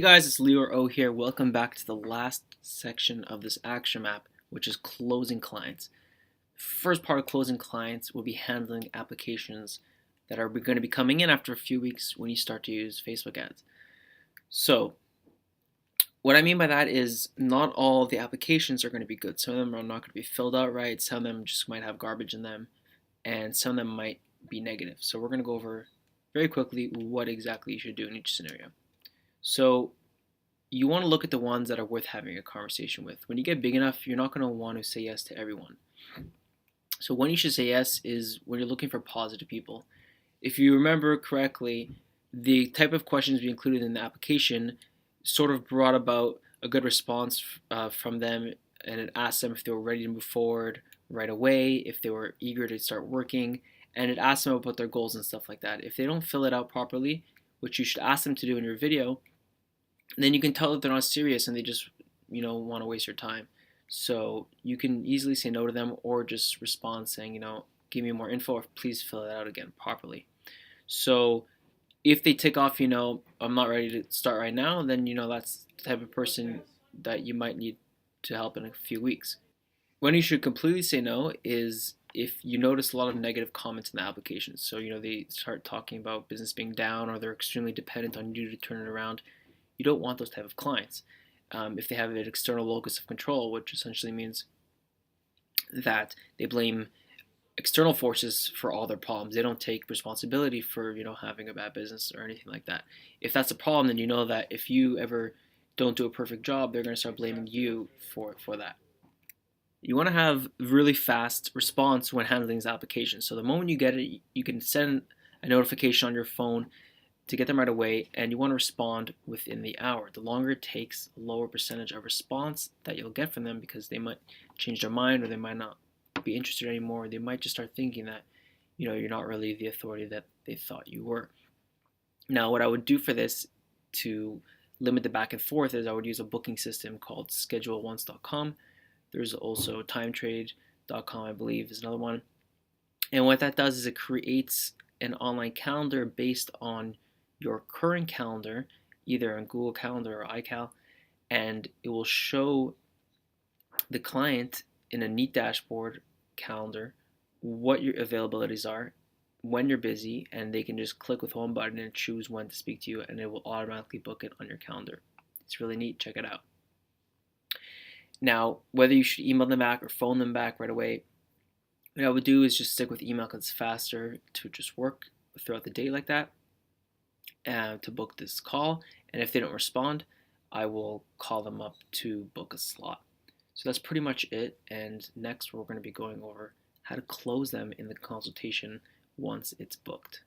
Hey guys, it's Leor O here. Welcome back to the last section of this action map, which is closing clients. First part of closing clients will be handling applications that are going to be coming in after a few weeks when you start to use Facebook ads. So what I mean by that is not all the applications are going to be good. Some of them are not going to be filled out right. Some of them just might have garbage in them, and some of them might be negative. So we're going to go over very quickly what exactly you should do in each scenario. So you want to look at the ones that are worth having a conversation with. When you get big enough, you're not going to want to say yes to everyone. So when you should say yes is when you're looking for positive people. If you remember correctly, the type of questions we included in the application sort of brought about a good response from them, and it asked them if they were ready to move forward right away, if they were eager to start working, and it asked them about their goals and stuff like that. If they don't fill it out properly, which you should ask them to do in your video, then you can tell that they're not serious and they just want to waste your time. So you can easily say no to them, or just respond saying, give me more info, or please fill it out again properly. So if they tick off, I'm not ready to start right now, then that's the type of person that you might need to help in a few weeks. When you should completely say no is if you notice a lot of negative comments in the application. So they start talking about business being down, or they're extremely dependent on you to turn it around. You don't want those type of clients. If they have an external locus of control, which essentially means that they blame external forces for all their problems. They don't take responsibility for having a bad business or anything like that. If that's a problem, then you know that if you ever don't do a perfect job, they're going to start blaming you for that. You want to have really fast response when handling these applications. So the moment you get it, you can send a notification on your phone to get them right away, and you want to respond within the hour. The longer it takes, the lower percentage of response that you'll get from them, because they might change their mind, or they might not be interested anymore. They might just start thinking that you're not really the authority that they thought you were. Now, what I would do for this to limit the back and forth is I would use a booking system called scheduleonce.com. There's also timetrade.com, I believe, is another one. And what that does is it creates an online calendar based on your current calendar, either on Google Calendar or iCal, and it will show the client in a neat dashboard calendar what your availabilities are, when you're busy, and they can just click with one button and choose when to speak to you, and it will automatically book it on your calendar. It's really neat. Check it out. Now, whether you should email them back or phone them back right away, what I would do is just stick with email, because it's faster to just work throughout the day like that, to book this call. And if they don't respond, I will call them up to book a slot. So that's pretty much it. And next we're going to be going over how to close them in the consultation once it's booked.